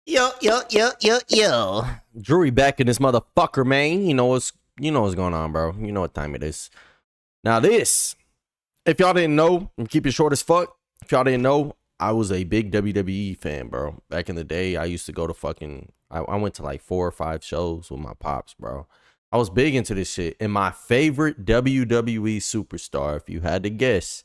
Yo. Drury back in this motherfucker, man. You know what's going on, bro. You know what time it is. Now this, if y'all didn't know, and keep it short as fuck. If y'all didn't know, I was a big WWE fan, bro. Back in the day, I used to go to I went to like 4 or 5 shows with my pops, bro. I was big into this shit. And my favorite WWE superstar, if you had to guess,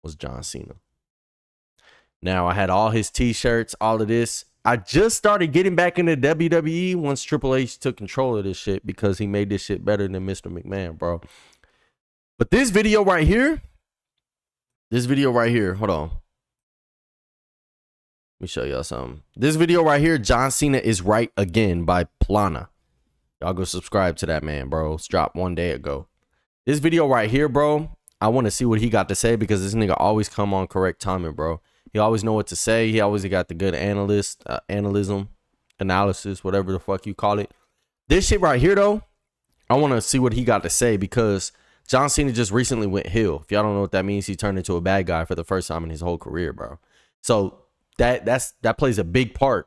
was John Cena. Now, I had all his t-shirts, all of this. I just started getting back into WWE once Triple H took control of this shit because he made this shit better than Mr. McMahon, bro. But this video right here, hold on. Let me show y'all something. This video right here, John Cena Is Right Again by Plana. Y'all go subscribe to that man, bro. It's dropped 1 day ago. This video right here, bro, I want to see what he got to say because this nigga always come on correct timing, bro. He always know what to say. He always got the good analysis, whatever the fuck you call it. This shit right here, though, I want to see what he got to say because John Cena just recently went heel. If y'all don't know what that means, he turned into a bad guy for the first time in his whole career, bro. So that plays a big part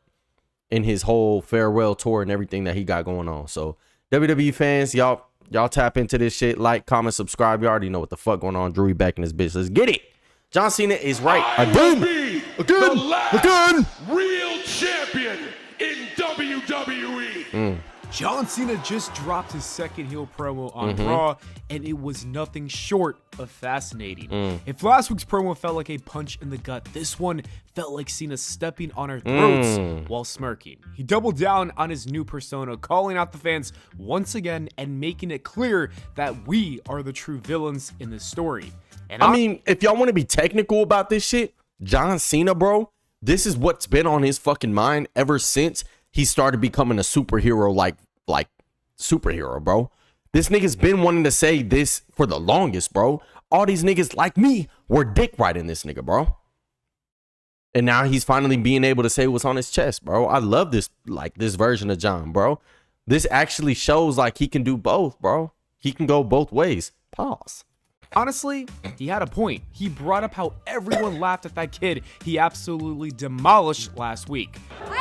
in his whole farewell tour and everything that he got going on. So WWE fans, y'all tap into this shit. Like, comment, subscribe. You already know what the fuck going on. Drew back in this bitch. Let's get it. John Cena is right again. Again. Real champion in WWE. John Cena just dropped his second heel promo on Raw, and it was nothing short of fascinating. If last week's promo felt like a punch in the gut, this one felt like Cena stepping on our throats while smirking. He doubled down on his new persona, calling out the fans once again and making it clear that we are the true villains in this story. And I mean, if y'all want to be technical about this shit, John Cena, bro, this is what's been on his fucking mind ever since he started becoming a superhero, like superhero, bro. This nigga's been wanting to say this for the longest, bro. All these niggas like me were dick riding this nigga, bro. And now he's finally being able to say what's on his chest, bro. I love this, this version of John, bro. This actually shows like he can do both, bro. He can go both ways. Pause. Honestly, he had a point. He brought up how everyone laughed at that kid he absolutely demolished last week.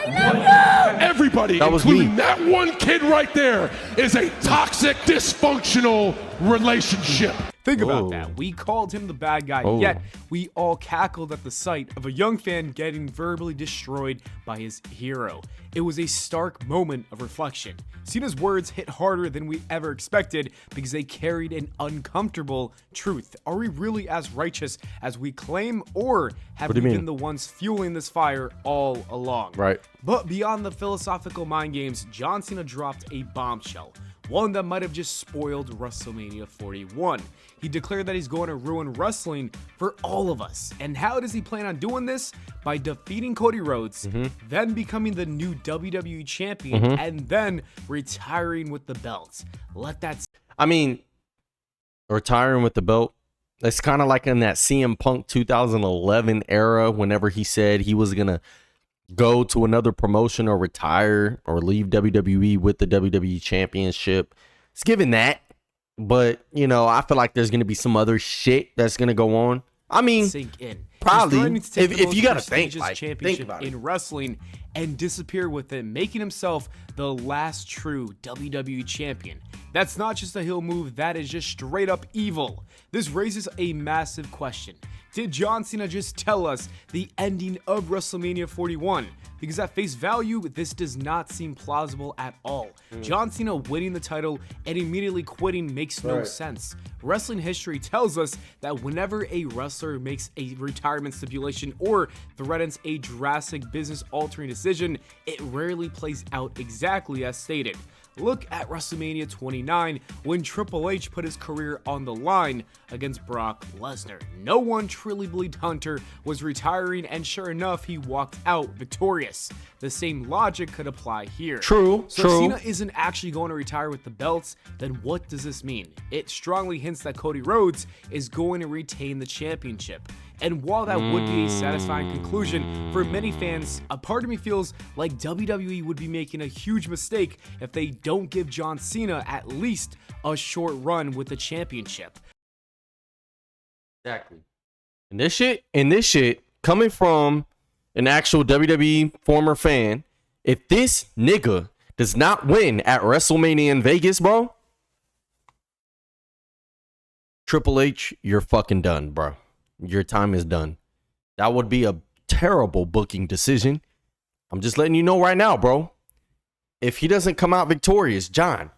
Everybody, that was including me. That one kid right there, is a toxic, dysfunctional relationship. Think about that. We called him the bad guy, yet we all cackled at the sight of a young fan getting verbally destroyed by his hero. It was a stark moment of reflection. Cena's words hit harder than we ever expected because they carried an uncomfortable truth. Are we really as righteous as we claim, or have we been the ones fueling this fire all along? Right. But beyond the philosophical mind games, John Cena dropped a bombshell. One that might have just spoiled WrestleMania 41. He declared that he's going to ruin wrestling for all of us. And how does he plan on doing this? By defeating Cody Rhodes, then becoming the new WWE champion, and then retiring with the belt. I mean, retiring with the belt, it's kind of like in that CM Punk 2011 era, whenever he said he was going to go to another promotion or retire or leave WWE with the WWE championship. It's given that, but you know, I feel like there's going to be some other shit that's going to go on. I mean, sink in. Probably if you got to think about it. In wrestling and disappear with it, making himself the last true WWE champion. That's not just a heel move, that is just straight up evil. This raises a massive question. Did John Cena just tell us the ending of WrestleMania 41? Because at face value, this does not seem plausible at all. John Cena winning the title and immediately quitting makes no sense. Wrestling history tells us that whenever a wrestler makes a retirement stipulation or threatens a drastic business-altering decision, it rarely plays out exactly as stated. Look at WrestleMania 29 when Triple H put his career on the line against Brock Lesnar. No one truly believed Hunter was retiring, and sure enough, he walked out victorious. The same logic could apply here. True. So if Cena isn't actually going to retire with the belts, then what does this mean? It strongly hints that Cody Rhodes is going to retain the championship. And while that would be a satisfying conclusion for many fans, a part of me feels like WWE would be making a huge mistake if they don't give John Cena at least a short run with the championship. Exactly. And this shit, coming from an actual WWE former fan, if this nigga does not win at WrestleMania in Vegas, bro, Triple H, you're fucking done, bro. Your time is done. That would be a terrible booking decision. I'm just letting you know right now, bro. If he doesn't come out victorious, John.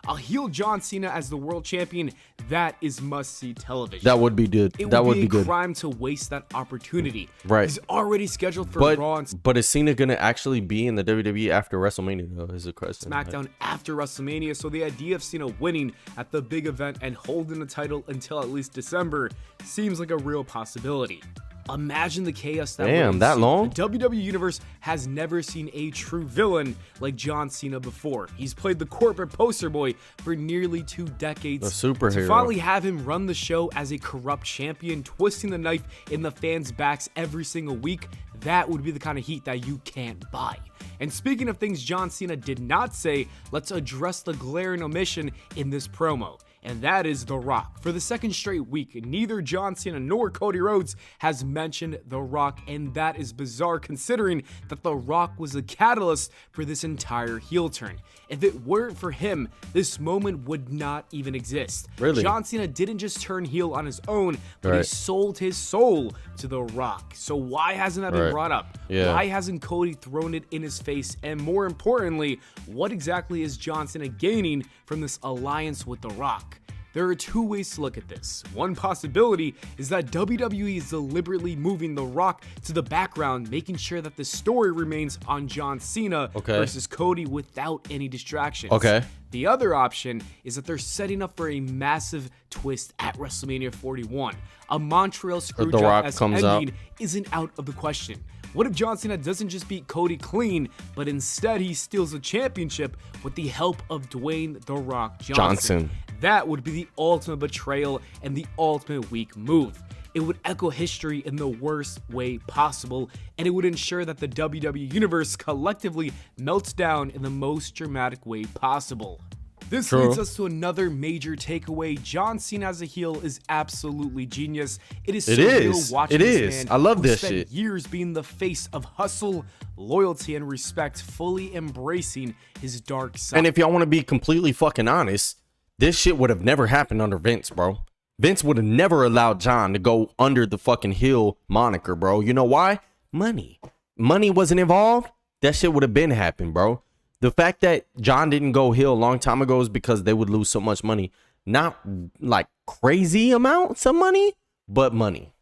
I'll heel John Cena as the world champion. That is must-see television. That would be good. It That would be be a good. crime to waste that opportunity. Right. He's already scheduled for Raw and But is Cena gonna actually be in the WWE after WrestleMania though? Is the question. SmackDown after WrestleMania, so the idea of Cena winning at the big event and holding the title until at least December seems like a real possibility. Imagine the chaos that would Damn, that ensue. long? The WWE Universe has never seen a true villain like John Cena before. He's played the corporate poster boy for nearly 2 decades. A superhero. To finally have him run the show as a corrupt champion, twisting the knife in the fans' backs every single week, that would be the kind of heat that you can't buy. And speaking of things John Cena did not say, let's address the glaring omission in this promo. And that is The Rock. For the second straight week, neither John Cena nor Cody Rhodes has mentioned The Rock, and that is bizarre considering that The Rock was the catalyst for this entire heel turn. If it weren't for him, this moment would not even exist. Really? John Cena didn't just turn heel on his own, but he Right. sold his soul to The Rock. So why hasn't that been Right. brought up? Yeah. Why hasn't Cody thrown it in his face? And more importantly, what exactly is John Cena gaining from this alliance with The Rock? There are 2 ways to look at this. One possibility is that WWE is deliberately moving The Rock to the background, making sure that the story remains on John Cena versus Cody without any distractions. Okay. The other option is that they're setting up for a massive twist at WrestleMania 41. A Montreal The Rock Screwjob-esque comes out. ending isn't out of the question. What if John Cena doesn't just beat Cody clean, but instead he steals the championship with the help of Dwayne The Rock Johnson? That would be the ultimate betrayal and the ultimate weak move. It would echo history in the worst way possible, and it would ensure that the WWE Universe collectively melts down in the most dramatic way possible. This leads us to another major takeaway. John Cena as a heel is absolutely genius. It is surreal watching this man I love who this spent shit. years being the face of hustle, loyalty, and respect, fully embracing his dark side. And if y'all want to be completely fucking honest, this shit would have never happened under Vince, bro. Vince would have never allowed John to go under the fucking heel moniker, bro. You know why? Money. Money wasn't involved. That shit would have been happened, bro. The fact that John didn't go heel a long time ago is because they would lose so much money. Not like crazy amounts of money, but money.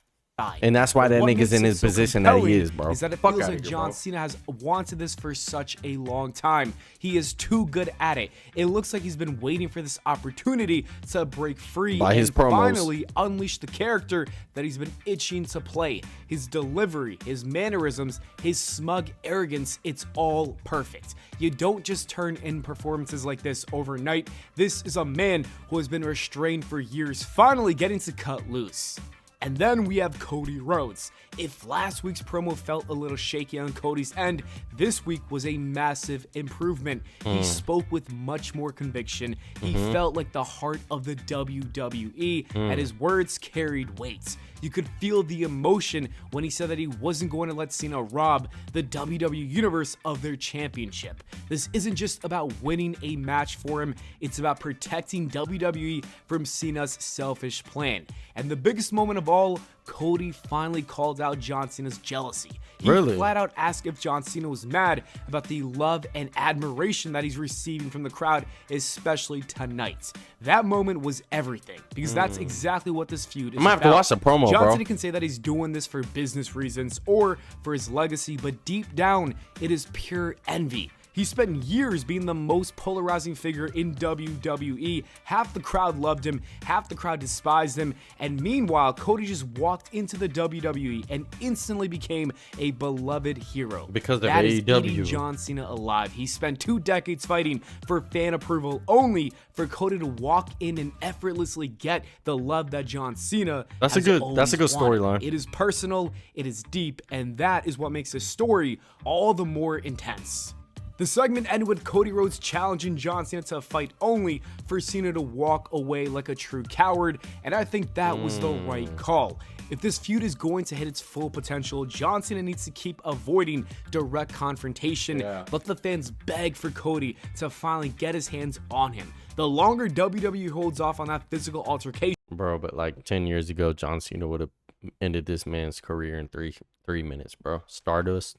And that's why that What nigga's makes in it his so position that he compelling is, bro. Is that it Fuck feels outta like here, John bro. Cena has wanted this for such a long time. He is too good at it. It looks like he's been waiting for this opportunity to break free By his and promos. finally unleash the character that he's been itching to play. His delivery, his mannerisms, his smug arrogance, it's all perfect. You don't just turn in performances like this overnight. This is a man who has been restrained for years, finally getting to cut loose. And then we have Cody Rhodes. If last week's promo felt a little shaky on Cody's end, this week was a massive improvement. He spoke with much more conviction. He felt like the heart of the WWE, and his words carried weight. You could feel the emotion when he said that he wasn't going to let Cena rob the WWE Universe of their championship. This isn't just about winning a match for him, it's about protecting WWE from Cena's selfish plan. And the biggest moment of all, Cody finally called out John Cena's jealousy. He flat out asked if John Cena was mad about the love and admiration that he's receiving from the crowd, especially tonight. That moment was everything, because that's exactly what this feud is I'm gonna have to watch the promo, John bro. Cena can say that he's doing this for business reasons or for his legacy, but deep down, it is pure envy. He spent years being the most polarizing figure in WWE. Half the crowd loved him, half the crowd despised him, and meanwhile, Cody just walked into the WWE and instantly became a beloved hero. Because of that is AEW. eating John Cena alive. He spent 2 decades fighting for fan approval, only for Cody to walk in and effortlessly get the love that John Cena That's has a good always wanted. storyline. It is personal, it is deep, and that is what makes the story all the more intense. The segment ended with Cody Rhodes challenging John Cena to fight, only for Cena to walk away like a true coward, and I think that was the right call. If this feud is going to hit its full potential, John Cena needs to keep avoiding direct confrontation. Let the fans beg for Cody to finally get his hands on him. The longer WWE holds off on that physical altercation, bro, but like 10 years ago, John Cena would have ended this man's career in three minutes, bro. Stardust.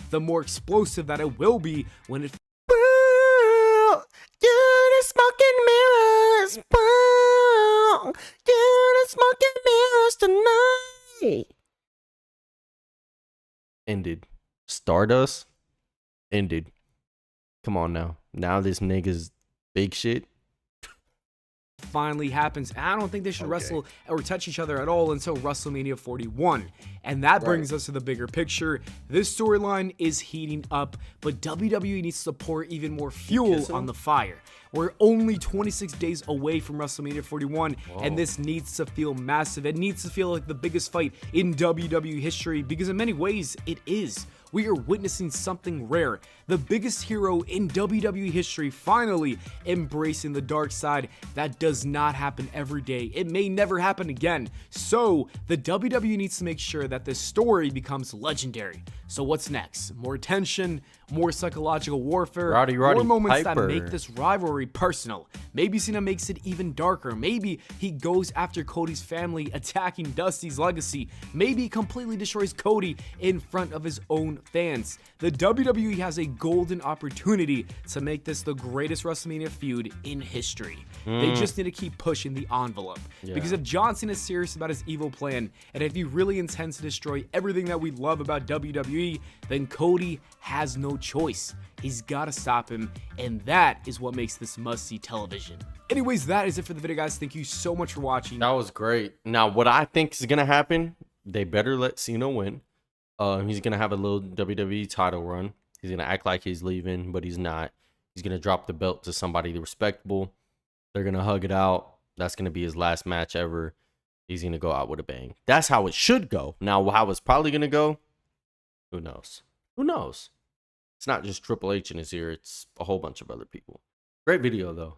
the more explosive that it will be when it You're the smoking mirrors. You're the smoking mirrors tonight. Ended. Stardust ended. Come on now. Now this nigga's big shit. finally happens. I don't think they should wrestle or touch each other at all until WrestleMania 41. And that brings us to the bigger picture. This storyline is heating up, but WWE needs to pour even more fuel on the fire. We're only 26 days away from WrestleMania 41, and this needs to feel massive. It needs to feel like the biggest fight in WWE history, because in many ways, it is. We are witnessing something rare. The biggest hero in WWE history finally embracing the dark side. That does not happen every day. It may never happen again. So, the WWE needs to make sure that this story becomes legendary. So what's next? More tension, more psychological warfare, more moments that make this rivalry personal. Maybe Cena makes it even darker. Maybe he goes after Cody's family, attacking Dusty's legacy. Maybe he completely destroys Cody in front of his own fans. The WWE has a golden opportunity to make this the greatest WrestleMania feud in history. They just need to keep pushing the envelope. Because if John Cena is serious about his evil plan, and if he really intends to destroy everything that we love about WWE, then Cody has no choice. He's got to stop him, and that is what makes this must-see television. Anyways, that is it for the video, guys. Thank you so much for watching. That was great. Now, what I think is going to happen, they better let Cena win. He's going to have a little WWE title run. He's going to act like he's leaving, but he's not. He's going to drop the belt to somebody respectable. They're going to hug it out. That's going to be his last match ever. He's going to go out with a bang. That's how it should go. Now, how it's probably going to go, who knows? Who knows? It's not just Triple H in his ear. It's a whole bunch of other people. Great video, though.